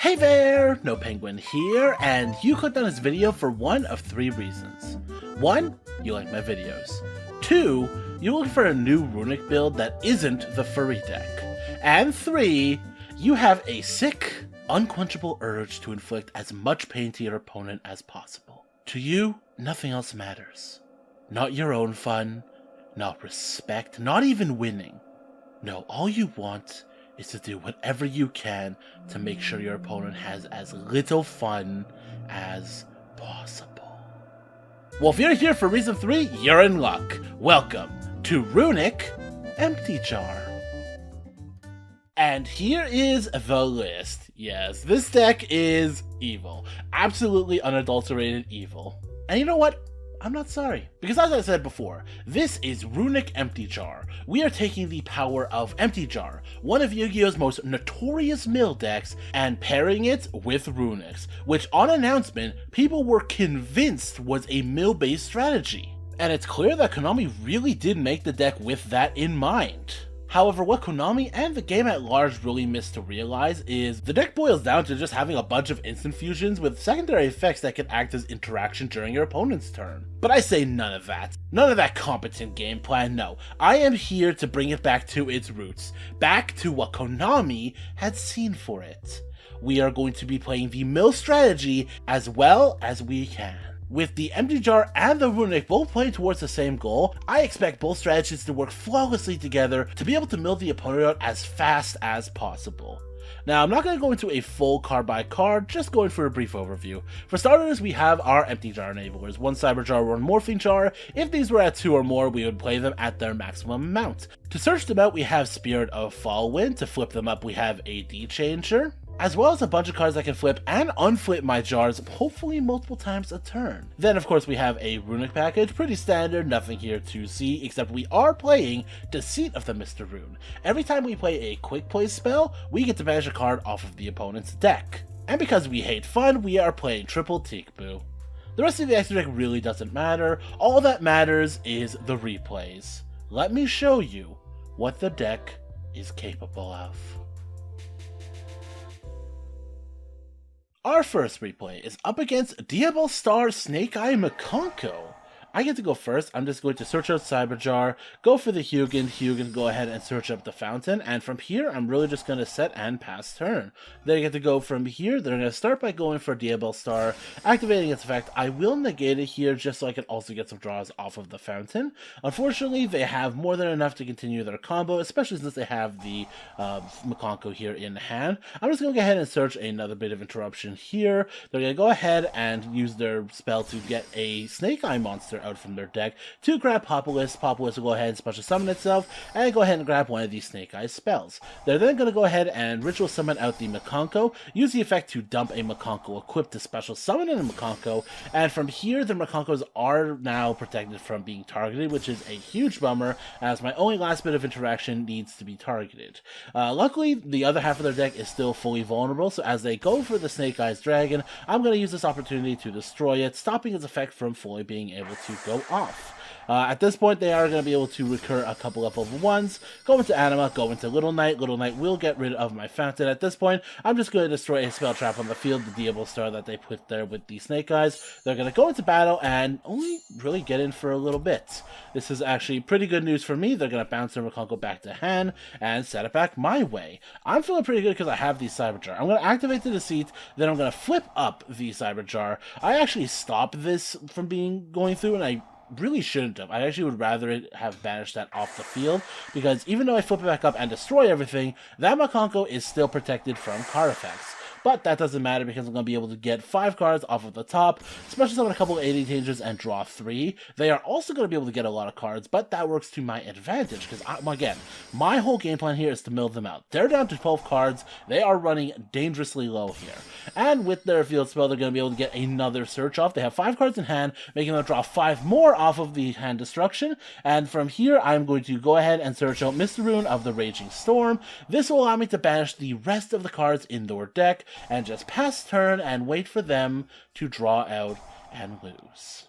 Hey there, Nopenguin here, and you clicked on this video for one of three reasons. 1. You like my videos. 2. You're looking for a new Runick build that isn't the furry deck. And 3. You have a sick, unquenchable urge to inflict as much pain to your opponent as possible. To you, nothing else matters. Not your own fun, not respect, not even winning. No, all you want is to do whatever you can to make sure your opponent has as little fun as possible. Well, if you're here for reason 3, you're in luck. Welcome to Runick Empty Jar. And here is the list. Yes, this deck is evil. Absolutely unadulterated evil. And you know what? I'm not sorry. Because as I said before, this is Runick Empty Jar. We are taking the power of Empty Jar, one of Yu-Gi-Oh's most notorious mill decks, and pairing it with Runick's, which on announcement, people were convinced was a mill-based strategy. And it's clear that Konami really did make the deck with that in mind. However, what Konami and the game at large really missed to realize is the deck boils down to just having a bunch of instant fusions with secondary effects that can act as interaction during your opponent's turn. But I say none of that. None of that competent game plan, no. I am here to bring it back to its roots, back to what Konami had seen for it. We are going to be playing the mill strategy as well as we can. With the Empty Jar and the Runick both playing towards the same goal, I expect both strategies to work flawlessly together to be able to mill the opponent out as fast as possible. Now, I'm not going to go into a full card by card, just going for a brief overview. For starters, we have our Empty Jar enablers, 1 Cyber Jar, 1 Morphing Jar. If these were at 2 or more, we would play them at their maximum amount. To search them out, we have Spirit of Fallwind. To flip them up, we have AD Changer, as well as a bunch of cards that can flip and unflip my jars, hopefully multiple times a turn. Then of course we have a Runick package, pretty standard, nothing here to see, except we are playing Deceit of the Mr. Rune. Every time we play a quick play spell, we get to banish a card off of the opponent's deck. And because we hate fun, we are playing Triple Teekboo. The rest of the extra deck really doesn't matter, all that matters is the replays. Let me show you what the deck is capable of. Our first replay is up against Diablo Star Snake Eye Makonko. I get to go first. I'm just going to search out Cyber Jar, go for the Hugin, go ahead and search up the Fountain, and from here I'm really just going to set and pass turn. They get to go from here. They're going to start by going for Diablo Star, activating its effect. I will negate it here just so I can also get some draws off of the Fountain. Unfortunately, they have more than enough to continue their combo, especially since they have the Makonko here in hand. I'm just going to go ahead and search another bit of interruption here. They're going to go ahead and use their spell to get a Snake Eye monster out from their deck to grab Populus. Populus will go ahead and special summon itself and go ahead and grab one of these Snake Eyes spells. They're then going to go ahead and ritual summon out the Makonko, use the effect to dump a Makonko equipped to special summon a Makonko, and from here the Makonkos are now protected from being targeted, which is a huge bummer as my only last bit of interaction needs to be targeted. Luckily, the other half of their deck is still fully vulnerable, so as they go for the Snake Eyes Dragon, I'm going to use this opportunity to destroy it, stopping its effect from fully being able to go off. At this point, they are going to be able to recur a couple of level 1s, go into Anima, go into Little Knight. Little Knight will get rid of my Fountain. At this point, I'm just going to destroy a spell trap on the field, the Diablo Star that they put there with the Snake Eyes. They're going to go into battle and only really get in for a little bit. This is actually pretty good news for me. They're going to bounce their Makonko back to hand and set it back my way. I'm feeling pretty good because I have the Cyber Jar. I'm going to activate the Deceit, then I'm going to flip up the Cyber Jar. I actually stopped this from going through, and I really shouldn't have. I actually would rather it have banished that off the field, because even though I flip it back up and destroy everything, that Makonko is still protected from card effects. But that doesn't matter because I'm going to be able to get 5 cards off of the top, special summon a couple of AD Changers, and draw 3. They are also going to be able to get a lot of cards, but that works to my advantage because, again, my whole game plan here is to mill them out. They're down to 12 cards. They are running dangerously low here. And with their field spell, they're going to be able to get another search off. They have 5 cards in hand, making them draw 5 more off of the hand destruction. And from here, I'm going to go ahead and search out Mr. Rune of the Raging Storm. This will allow me to banish the rest of the cards in their deck and just pass turn and wait for them to draw out and lose.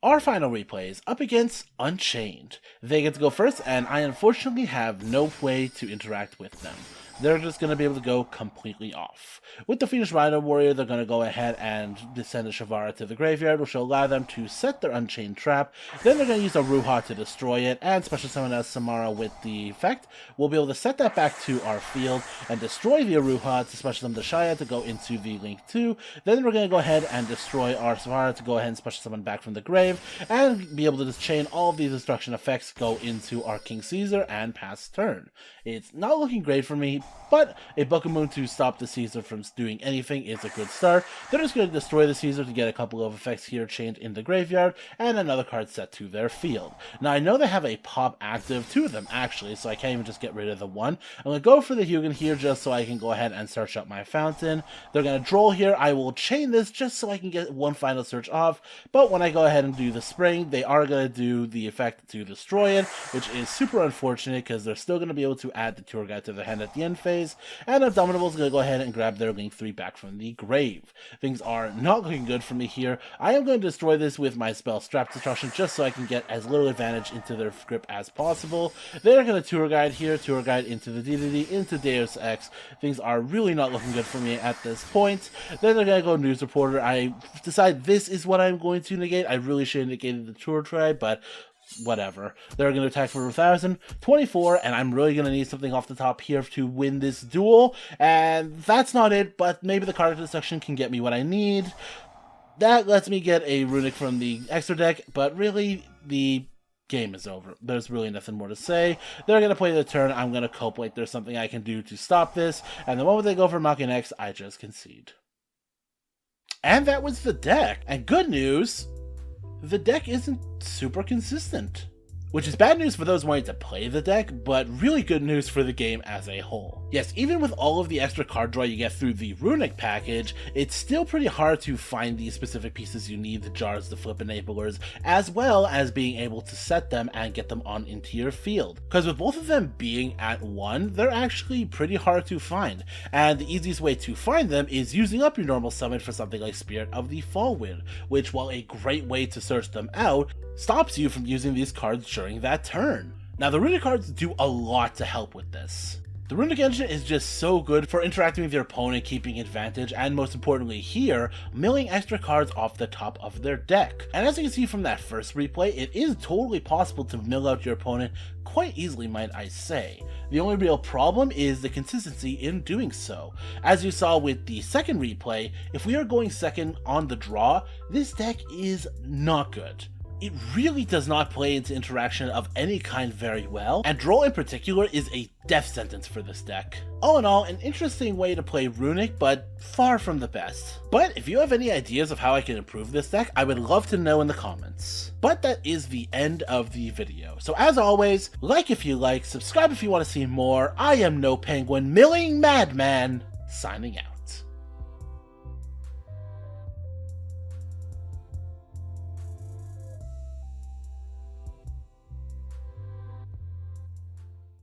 Our final replay is up against Unchained. They get to go first, and I unfortunately have no way to interact with them. they're just going to be able to go completely off. With the Phoenix Rhino Warrior, they're going to go ahead and descend a Shavara to the graveyard, which will allow them to set their Unchained Trap. Then they're going to use a Ruha to destroy it, and special summon as Samara with the effect. We'll be able to set that back to our field and destroy the Ruha to special summon the Shaya to go into the Link 2. Then we're going to go ahead and destroy our Samara to go ahead and special summon back from the grave, and be able to just chain all of these destruction effects, go into our King Caesar, and pass turn. It's not looking great for me, but a Book-a-Moon to stop the Caesar from doing anything is a good start. They're just going to destroy the Caesar to get a couple of effects here chained in the graveyard, and another card set to their field. Now, I know they have a pop active, 2 of them actually, so I can't even just get rid of the one. I'm going to go for the Hugin here just so I can go ahead and search up my fountain. They're going to droll here. I will chain this just so I can get one final search off, but when I go ahead and do the spring, they are going to do the effect to destroy it, which is super unfortunate because they're still going to be able to add the tour guide to their hand at the end phase, and Abominable is going to go ahead and grab their Link 3 back from the grave. Things are not looking good for me here. I am going to destroy this with my spell Strap Destruction just so I can get as little advantage into their grip as possible. They're going to tour guide here, tour guide into the DDD, into Deus Ex. Things are really not looking good for me at this point. Then they're going to go News Reporter. I decide this is what I'm going to negate. I really should have negated the tour try, but whatever. They're going to attack for 1,024, and I'm really going to need something off the top here to win this duel, and that's not it, but maybe the card destruction can get me what I need. That lets me get a Runick from the extra deck, but really, the game is over. There's really nothing more to say. They're going to play their turn. I'm going to cope like there's something I can do to stop this, and the moment they go for Machina X, I just concede. And that was the deck. And good news, the deck isn't super consistent, which is bad news for those wanting to play the deck, but really good news for the game as a whole. Yes, even with all of the extra card draw you get through the Runick package, it's still pretty hard to find the specific pieces you need, the jars, the flip enablers, as well as being able to set them and get them on into your field. Because with both of them being at 1, they're actually pretty hard to find, and the easiest way to find them is using up your normal summon for something like Spirit of the Fallwind, which, while a great way to search them out, stops you from using these cards during that turn. Now, the Runick cards do a lot to help with this. The Runick engine is just so good for interacting with your opponent, keeping advantage, and most importantly here, milling extra cards off the top of their deck. And as you can see from that first replay, it is totally possible to mill out your opponent quite easily, might I say. The only real problem is the consistency in doing so. As you saw with the second replay, if we are going second on the draw, this deck is not good. It really does not play into interaction of any kind very well, and draw in particular is a death sentence for this deck. All in all, an interesting way to play Runick, but far from the best. But if you have any ideas of how I can improve this deck, I would love to know in the comments. But that is the end of the video. So as always, like if you like, subscribe if you want to see more. I am Nopenguin, Milling Madman, signing out.